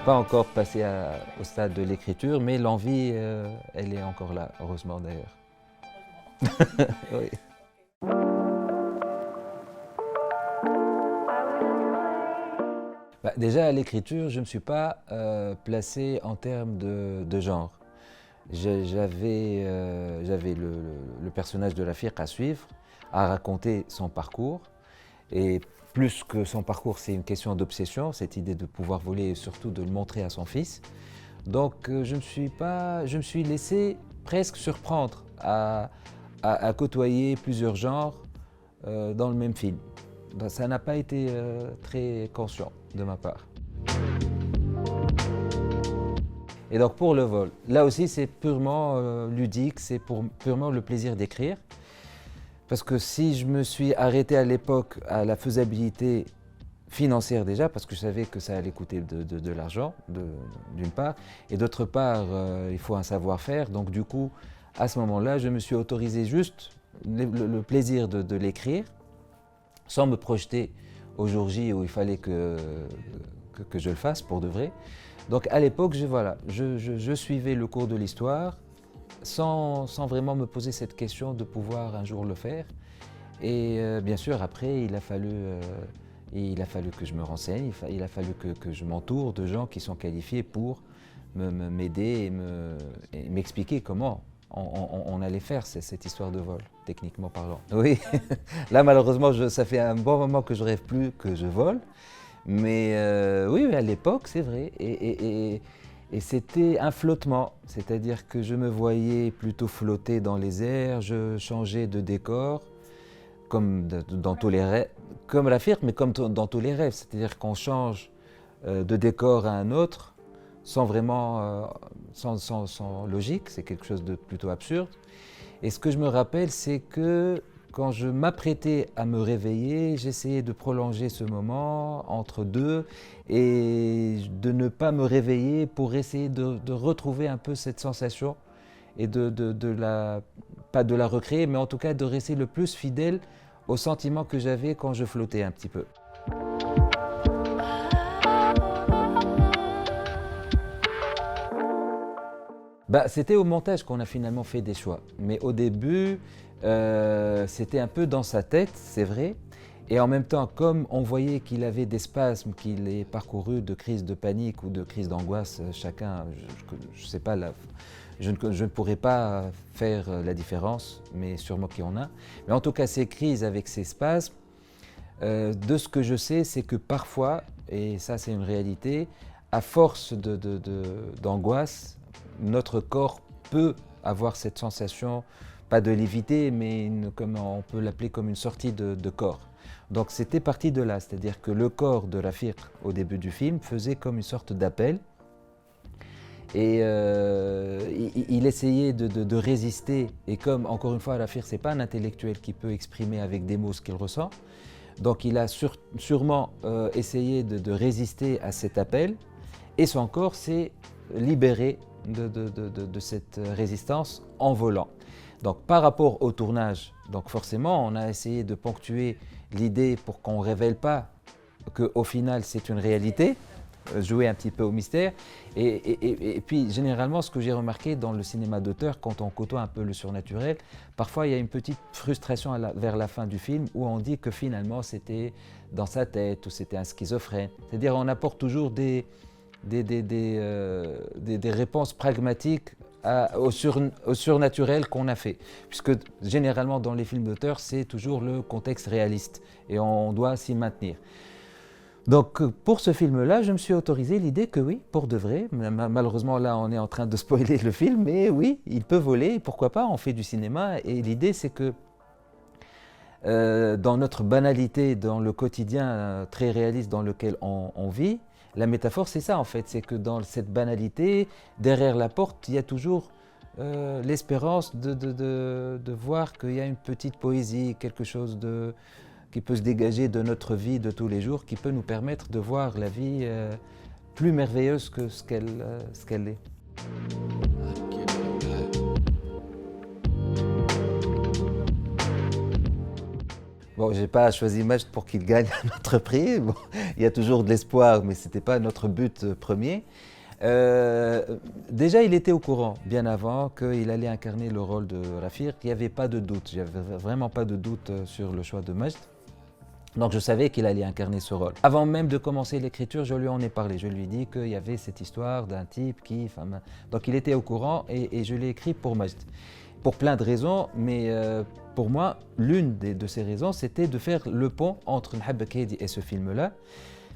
pas encore passé au stade de l'écriture, mais l'envie, elle est encore là, heureusement d'ailleurs. Oui. Bah, déjà à l'écriture, je ne me suis pas placé en termes de genre. J'avais le personnage de Rafiq à suivre, à raconter son parcours. Et plus que son parcours, c'est une question d'obsession, cette idée de pouvoir voler et surtout de le montrer à son fils. Donc je me suis laissé presque surprendre à côtoyer plusieurs genres dans le même film. Donc, ça n'a pas été très conscient de ma part. Et donc pour le vol, là aussi c'est purement ludique, c'est purement le plaisir d'écrire. Parce que si je me suis arrêté à l'époque à la faisabilité financière déjà, parce que je savais que ça allait coûter de l'argent, d'une part, et d'autre part, il faut un savoir-faire. Donc du coup, à ce moment-là, je me suis autorisé juste le plaisir de l'écrire, sans me projeter au jour J où il fallait que je le fasse pour de vrai. Donc à l'époque, je suivais le cours de l'histoire, sans vraiment me poser cette question de pouvoir un jour le faire. Et bien sûr, après, il a fallu que je me renseigne, il a fallu que je m'entoure de gens qui sont qualifiés pour m'aider et m'expliquer comment on allait faire cette histoire de vol, techniquement parlant. Oui, là malheureusement, ça fait un bon moment que je rêve plus que je vole. Mais oui, à l'époque, c'est vrai. Et c'était un flottement, c'est-à-dire que je me voyais plutôt flotter dans les airs, je changeais de décor, comme dans tous les rêves, comme Rafiq, mais comme dans tous les rêves, c'est-à-dire qu'on change de décor à un autre sans vraiment, sans logique, c'est quelque chose de plutôt absurde. Et ce que je me rappelle, c'est que quand je m'apprêtais à me réveiller, j'essayais de prolonger ce moment entre deux et de ne pas me réveiller pour essayer de retrouver un peu cette sensation et pas de la recréer, mais en tout cas de rester le plus fidèle au sentiment que j'avais quand je flottais un petit peu. Bah, c'était au montage qu'on a finalement fait des choix. Mais au début, c'était un peu dans sa tête, c'est vrai. Et en même temps, comme on voyait qu'il avait des spasmes, qu'il est parcouru de crises de panique ou de crises d'angoisse, chacun, je ne sais pas, je ne pourrais pas faire la différence, mais sûrement qu'il y en a. Mais en tout cas, ces crises avec ces spasmes, de ce que je sais, c'est que parfois, et ça c'est une réalité, à force d'angoisse, notre corps peut avoir cette sensation, pas de léviter, mais comme on peut l'appeler comme une sortie de corps. Donc c'était parti de là, c'est-à-dire que le corps de Rafiq au début du film faisait comme une sorte d'appel et il essayait de résister. Et comme encore une fois Rafiq c'est pas un intellectuel qui peut exprimer avec des mots ce qu'il ressent, donc il a sûrement essayé de résister à cet appel et son corps s'est libéré de cette résistance en volant. Donc par rapport au tournage, donc forcément on a essayé de ponctuer l'idée pour qu'on ne révèle pas qu'au final c'est une réalité, jouer un petit peu au mystère. Et puis généralement ce que j'ai remarqué dans le cinéma d'auteur, quand on côtoie un peu le surnaturel, parfois il y a une petite frustration vers la fin du film où on dit que finalement c'était dans sa tête ou c'était un schizophrène. C'est-à-dire on apporte toujours des réponses pragmatiques au surnaturel qu'on a fait. Puisque généralement dans les films d'auteur, c'est toujours le contexte réaliste et on doit s'y maintenir. Donc pour ce film-là, je me suis autorisé l'idée que oui, pour de vrai, malheureusement là on est en train de spoiler le film, mais oui, il peut voler, pourquoi pas, on fait du cinéma et l'idée c'est que dans notre banalité, dans le quotidien très réaliste dans lequel on vit, la métaphore, c'est ça en fait, c'est que dans cette banalité, derrière la porte, il y a toujours l'espérance de voir qu'il y a une petite poésie, quelque chose qui peut se dégager de notre vie de tous les jours, qui peut nous permettre de voir la vie plus merveilleuse que ce qu'elle est. Bon, j'ai pas choisi Majd pour qu'il gagne notre prix. Bon, il y a toujours de l'espoir, mais c'était pas notre but premier. Déjà, il était au courant, bien avant, qu'il allait incarner le rôle de Rafir. Il n'y avait pas de doute, il n'y avait vraiment pas de doute sur le choix de Majd. Donc je savais qu'il allait incarner ce rôle. Avant même de commencer l'écriture, je lui en ai parlé. Je lui ai dit qu'il y avait cette histoire d'un type qui... Enfin, donc il était au courant et je l'ai écrit pour Majd. Pour plein de raisons, mais pour moi, l'une de ces raisons, c'était de faire le pont entre Nhabak Hedi et ce film-là,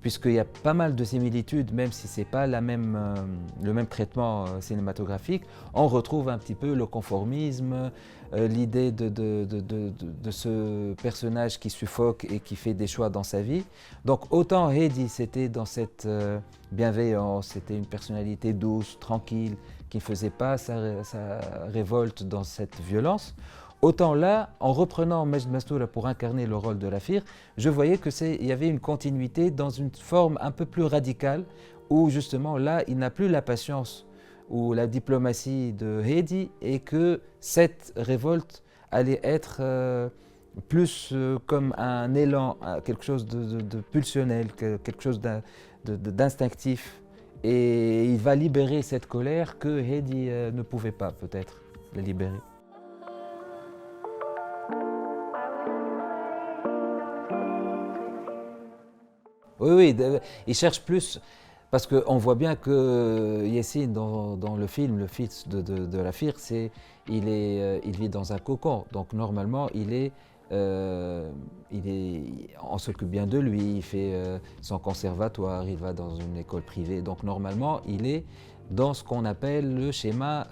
puisqu'il y a pas mal de similitudes, même si ce n'est pas le même traitement cinématographique. On retrouve un petit peu le conformisme, l'idée de ce personnage qui suffoque et qui fait des choix dans sa vie. Donc autant Hedi, c'était dans cette bienveillance, c'était une personnalité douce, tranquille, qui ne faisait pas sa révolte dans cette violence. Autant là, en reprenant Majd Mastoura pour incarner le rôle de Rafir, je voyais qu'il y avait une continuité dans une forme un peu plus radicale, où justement là, il n'a plus la patience ou la diplomatie de Hedi et que cette révolte allait être plus comme un élan, quelque chose de pulsionnel, quelque chose d'instinctif. Et il va libérer cette colère que Hedi ne pouvait pas peut-être la libérer. Oui, oui, il cherche plus, parce qu'on voit bien que Yassine, dans le film, le fils de Rafir, il vit dans un cocon. Donc normalement, on s'occupe bien de lui, il fait son conservatoire, il va dans une école privée. Donc normalement, il est dans ce qu'on appelle le schéma,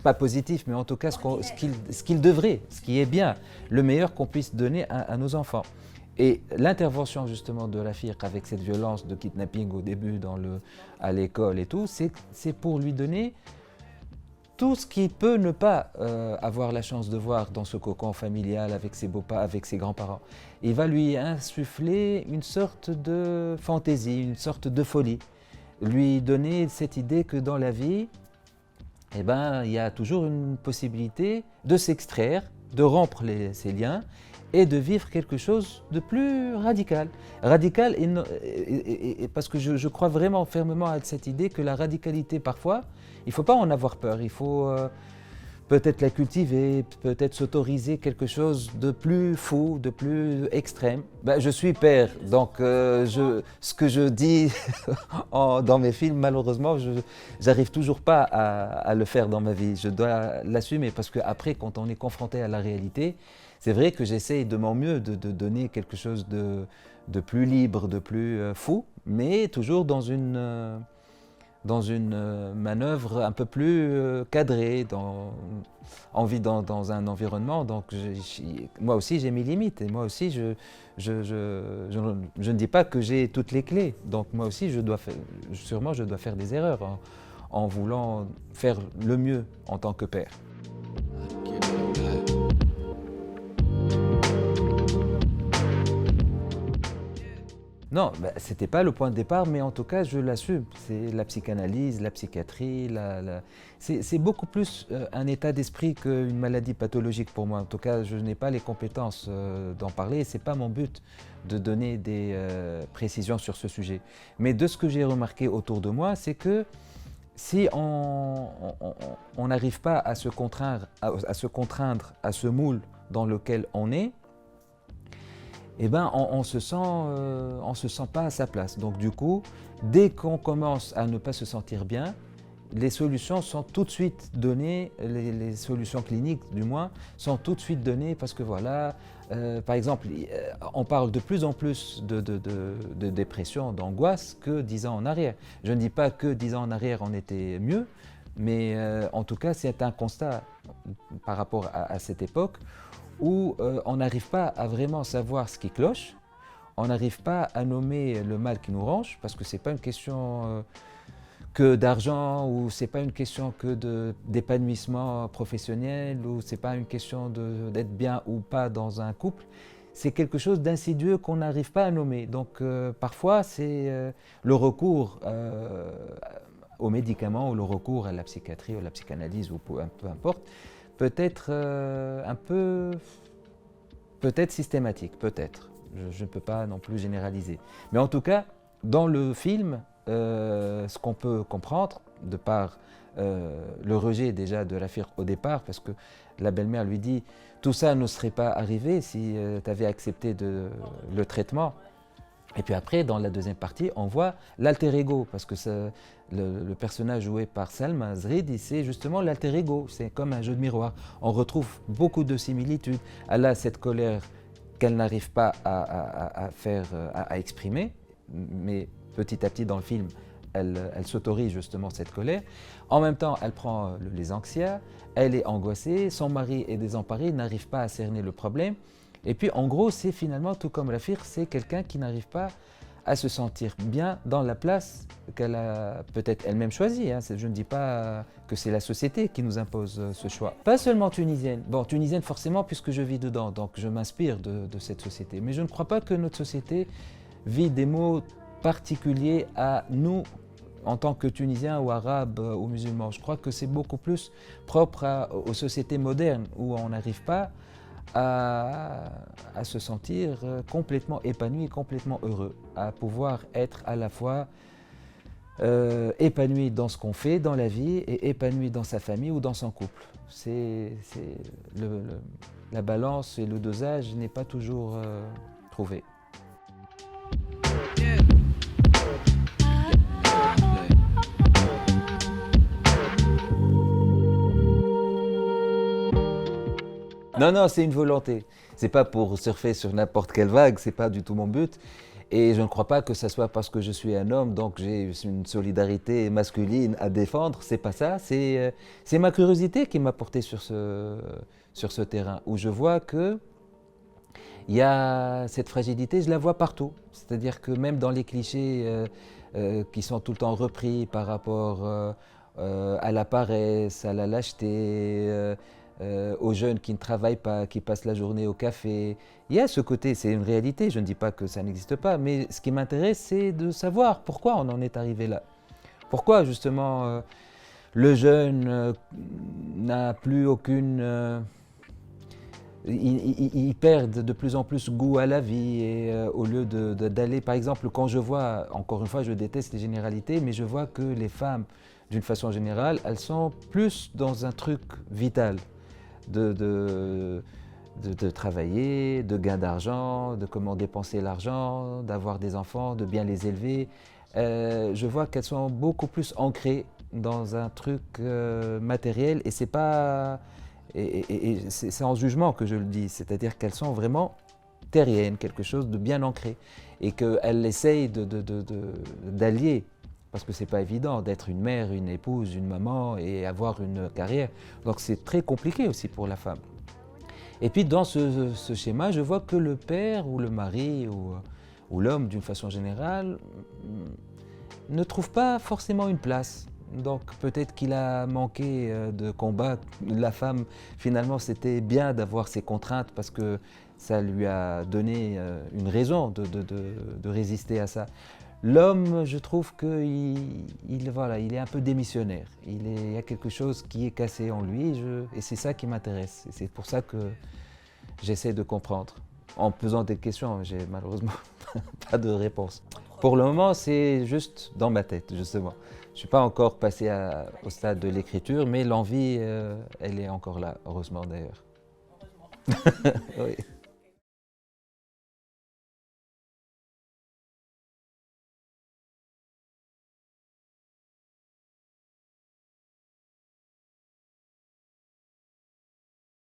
pas positif, mais en tout cas ce qu'il devrait, ce qui est bien, le meilleur qu'on puisse donner à nos enfants. Et l'intervention justement de Rafir avec cette violence de kidnapping au début à l'école et tout, c'est pour lui donner tout ce qu'il peut ne pas avoir la chance de voir dans ce cocon familial avec ses beaux-parents, avec ses grands-parents. Il va lui insuffler une sorte de fantaisie, une sorte de folie. Lui donner cette idée que dans la vie, eh ben, il y a toujours une possibilité de s'extraire, de rompre ces liens et de vivre quelque chose de plus radical. Radical parce que je crois vraiment fermement à cette idée que la radicalité, parfois, il ne faut pas en avoir peur, il faut peut-être la cultiver, peut-être s'autoriser quelque chose de plus fou, de plus extrême. Ben, je suis père, donc ce que je dis dans mes films, malheureusement, je n'arrive toujours pas à le faire dans ma vie. Je dois l'assumer parce qu'après, quand on est confronté à la réalité, c'est vrai que j'essaye de mon mieux de donner quelque chose de plus libre, de plus fou, mais toujours dans une manœuvre un peu plus cadrée. On vit dans un environnement, donc moi aussi j'ai mes limites et moi aussi je ne dis pas que j'ai toutes les clés. Donc moi aussi sûrement je dois faire des erreurs en voulant faire le mieux en tant que père. Non, bah, ce n'était pas le point de départ, mais en tout cas, je l'assume. C'est la psychanalyse, la psychiatrie, c'est beaucoup plus un état d'esprit qu'une maladie pathologique pour moi. En tout cas, je n'ai pas les compétences d'en parler. Ce n'est pas mon but de donner des précisions sur ce sujet. Mais de ce que j'ai remarqué autour de moi, c'est que si on n'arrive pas à se contraindre à ce moule dans lequel on est, eh ben, on se sent pas à sa place. Donc du coup, dès qu'on commence à ne pas se sentir bien, les solutions sont tout de suite données, les solutions cliniques du moins, sont tout de suite données parce que voilà, par exemple, on parle de plus en plus de dépression, d'angoisse que 10 ans en arrière. Je ne dis pas que 10 ans en arrière on était mieux, mais en tout cas c'est un constat par rapport à cette époque où on n'arrive pas à vraiment savoir ce qui cloche, on n'arrive pas à nommer le mal qui nous ronge, parce que ce n'est pas une question que d'argent, ou ce n'est pas une question que d'épanouissement professionnel, ou ce n'est pas une question d'être bien ou pas dans un couple. C'est quelque chose d'insidieux qu'on n'arrive pas à nommer. Donc parfois, c'est le recours aux médicaments, ou le recours à la psychiatrie, ou à la psychanalyse, ou peu importe, peut être un peu peut-être systématique, peut-être. Je ne peux pas non plus généraliser. Mais en tout cas, dans le film, ce qu'on peut comprendre, de par le rejet déjà de Rafik au départ, parce que la belle-mère lui dit « tout ça ne serait pas arrivé si tu avais accepté le traitement ». Et puis après, dans la deuxième partie, on voit l'alter ego, parce que le personnage joué par Salma Zridi, c'est justement l'alter ego, c'est comme un jeu de miroir. On retrouve beaucoup de similitudes. Elle a cette colère qu'elle n'arrive pas à exprimer, mais petit à petit dans le film, elle s'autorise justement cette colère. En même temps, elle prend les anxias, elle est angoissée, son mari est désemparé, il n'arrive pas à cerner le problème. Et puis en gros, c'est finalement, tout comme Rafik, c'est quelqu'un qui n'arrive pas à se sentir bien dans la place qu'elle a peut-être elle-même choisie. Hein. Je ne dis pas que c'est la société qui nous impose ce choix. Pas seulement tunisienne. Bon, tunisienne forcément puisque je vis dedans, donc je m'inspire de cette société. Mais je ne crois pas que notre société vit des mots particuliers à nous en tant que Tunisiens ou Arabes ou musulmans. Je crois que c'est beaucoup plus propre aux sociétés modernes où on n'arrive pas à se sentir complètement épanoui, complètement heureux, à pouvoir être à la fois épanoui dans ce qu'on fait dans la vie et épanoui dans sa famille ou dans son couple. La balance et le dosage n'est pas toujours trouvé. Non, non, c'est une volonté. C'est pas pour surfer sur n'importe quelle vague, c'est pas du tout mon but. Et je ne crois pas que ce soit parce que je suis un homme, donc j'ai une solidarité masculine à défendre. C'est pas ça. C'est ma curiosité qui m'a porté sur ce terrain, où je vois que il y a cette fragilité, je la vois partout. C'est-à-dire que même dans les clichés qui sont tout le temps repris par rapport à la paresse, à la lâcheté, aux jeunes qui ne travaillent pas, qui passent la journée au café. Il y a ce côté, c'est une réalité, je ne dis pas que ça n'existe pas, mais ce qui m'intéresse, c'est de savoir pourquoi on en est arrivé là. Pourquoi justement le jeune n'a plus aucune... ils perdent de plus en plus goût à la vie et au lieu d'aller, par exemple, quand je vois, encore une fois, je déteste les généralités, mais je vois que les femmes, d'une façon générale, elles sont plus dans un truc vital. De travailler, de gain d'argent, de comment dépenser l'argent, d'avoir des enfants, de bien les élever. Je vois qu'elles sont beaucoup plus ancrées dans un truc matériel et c'est pas et c'est en jugement que je le dis, c'est-à-dire qu'elles sont vraiment terriennes, quelque chose de bien ancré et qu'elles essayent d'allier. Parce que c'est pas évident d'être une mère, une épouse, une maman et avoir une carrière. Donc c'est très compliqué aussi pour la femme. Et puis dans ce schéma, je vois que le père ou le mari ou l'homme d'une façon générale ne trouve pas forcément une place. Donc peut-être qu'il a manqué de combat. La femme, finalement, c'était bien d'avoir ses contraintes parce que ça lui a donné une raison de résister à ça. L'homme, je trouve qu'il voilà, il est un peu démissionnaire. Il y a quelque chose qui est cassé en lui et c'est ça qui m'intéresse. C'est pour ça que j'essaie de comprendre. En posant des questions, j'ai malheureusement pas de réponse. Pour le moment, c'est juste dans ma tête, justement. Je ne suis pas encore passé au stade de l'écriture, mais l'envie, elle est encore là, heureusement d'ailleurs. Oui.